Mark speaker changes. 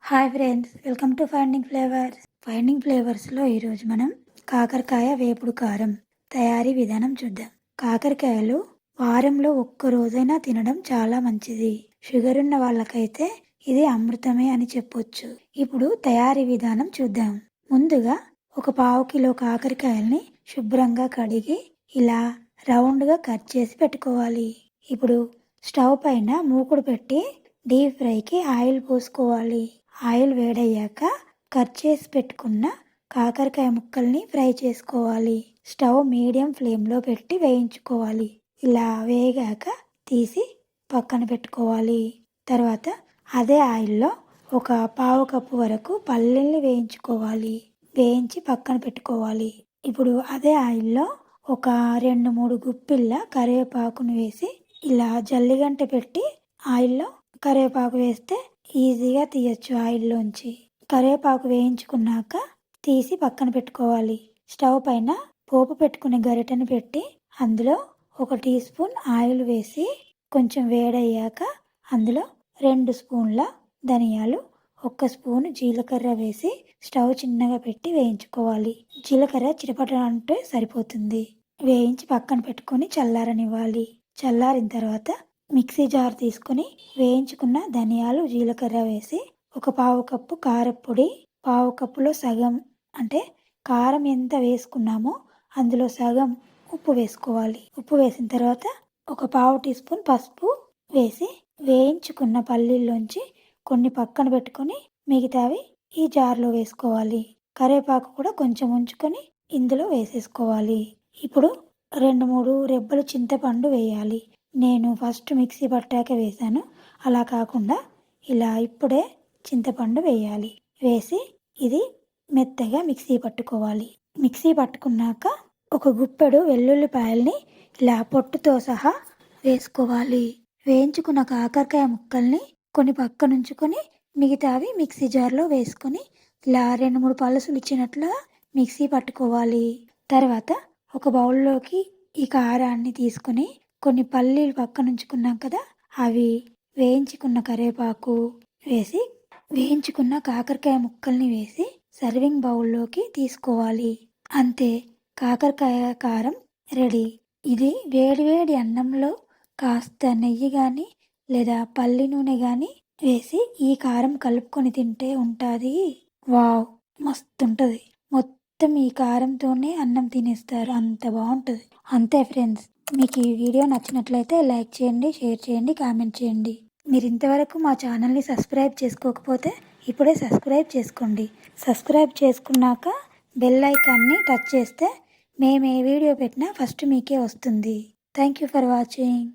Speaker 1: Hi friends, welcome to finding flavours. Finding ఫ్లేవర్స్లో ఈరోజు మనం కాకరకాయ వేపుడు కారం తయారీ విధానం చూద్దాం. కాకరకాయలు వారంలో ఒక్క రోజైనా తినడం చాలా మంచిది. షుగర్ ఉన్న వాళ్ళకైతే ఇది అమృతమే అని చెప్పొచ్చు. ఇప్పుడు తయారీ విధానం చూద్దాం. ముందుగా ఒక పావు కిలో కాకరకాయల్ని శుభ్రంగా కడిగి ఇలా రౌండ్గా కట్ చేసి పెట్టుకోవాలి. ఇప్పుడు స్టవ్ పైన మూకుడు పెట్టి డీప్ ఫ్రైకి ఆయిల్ పోసుకోవాలి. ఆయిల్ వేడయ్యాక కట్ చేసి పెట్టుకున్న కాకరకాయ ముక్కల్ని ఫ్రై చేసుకోవాలి. స్టవ్ మీడియం ఫ్లేమ్లో పెట్టి వేయించుకోవాలి. ఇలా వేగాక తీసి పక్కన పెట్టుకోవాలి. తర్వాత అదే ఆయిల్లో ఒక పావు కప్పు వరకు పల్లీల్ని వేయించుకోవాలి. వేయించి పక్కన పెట్టుకోవాలి. ఇప్పుడు అదే ఆయిల్లో ఒక 2-3 గుప్పిళ్ళ కరివేపాకును వేసి ఇలా జల్లిగంట పెట్టి ఆయిల్లో కరివేపాకు వేస్తే ఈజీగా తీయచ్చు ఆయిల్లోంచి. కరివేపాకు వేయించుకున్నాక తీసి పక్కన పెట్టుకోవాలి. స్టవ్ పైన పోపు పెట్టుకునే గరిటెను పెట్టి అందులో 1 టీ స్పూన్ ఆయిల్ వేసి కొంచెం వేడయ్యాక అందులో 2 స్పూన్ల ధనియాలు, 1 స్పూన్ జీలకర్ర వేసి స్టవ్ చిన్నగా పెట్టి వేయించుకోవాలి. జీలకర్ర చిటపట అంటే సరిపోతుంది. వేయించి పక్కన పెట్టుకొని చల్లారనివ్వాలి. చల్లారిన తర్వాత మిక్సీ జార్ తీసుకొని వేయించుకున్న ధనియాలు, జీలకర్ర వేసి ఒక పావు కప్పు కారపొడి, పావు కప్పులో సగం అంటే కారం ఎంత వేసుకున్నామో అందులో సగం ఉప్పు వేసుకోవాలి. ఉప్పు వేసిన తర్వాత ఒక పావు టీ స్పూన్ పసుపు వేసి వేయించుకున్న పల్లీల్లోంచి కొన్ని పక్కన పెట్టుకొని మిగతావి ఈ జార్లో వేసుకోవాలి. కరివేపాకు కూడా కొంచెం ఉంచుకొని ఇందులో వేసేసుకోవాలి. ఇప్పుడు 2-3 రెబ్బలు చింతపండు వేయాలి. నేను ఫస్ట్ మిక్సీ పట్టాక వేసాను. అలా కాకుండా ఇలా ఇప్పుడే చింతపండు వేయాలి. వేసి ఇది మెత్తగా మిక్సీ పట్టుకోవాలి. మిక్సీ పట్టుకున్నాక ఒక గుప్పెడు వెల్లుల్లిపాయల్ని ఇలా పొట్టుతో సహా వేసుకోవాలి. వేయించుకున్న కాకరకాయ ముక్కల్ని కొన్ని పక్కనుంచుకొని మిగతావి మిక్సీ జార్లో వేసుకొని ఇలా 2-3 పలుసులు ఇచ్చినట్లుగా మిక్సీ పట్టుకోవాలి. తర్వాత ఒక బౌల్లోకి ఈ కారాన్ని తీసుకొని కొన్ని పల్లీలు పక్కనుంచుకున్నాం కదా, అవి వేయించుకున్న కరివేపాకు వేసి వేయించుకున్న కాకరకాయ ముక్కల్ని వేసి సర్వింగ్ బౌల్లోకి తీసుకోవాలి. అంతే, కాకరకాయ కారం రెడీ. ఇది వేడివేడి అన్నంలో కాస్త నెయ్యి కానీ లేదా పల్లి నూనె కానీ వేసి ఈ కారం కలుపుకొని తింటే ఉంటుంది. వావ్, మస్తు ఉంటుంది. మొత్తం ఈ కారంతోనే అన్నం తినేస్తారు, అంత బాగుంటుంది. అంతే ఫ్రెండ్స్, మీకు ఈ వీడియో నచ్చినట్లయితే లైక్ చేయండి, షేర్ చేయండి, కామెంట్ చేయండి. మీరు ఇంతవరకు మా ఛానల్ని సబ్స్క్రైబ్ చేసుకోకపోతే ఇప్పుడే సబ్స్క్రైబ్ చేసుకోండి. సబ్స్క్రైబ్ చేసుకున్నాక బెల్ ఐకాన్ని టచ్ చేస్తే మేము ఏ వీడియో పెట్టినా ఫస్ట్ మీకే వస్తుంది. Thank you for watching.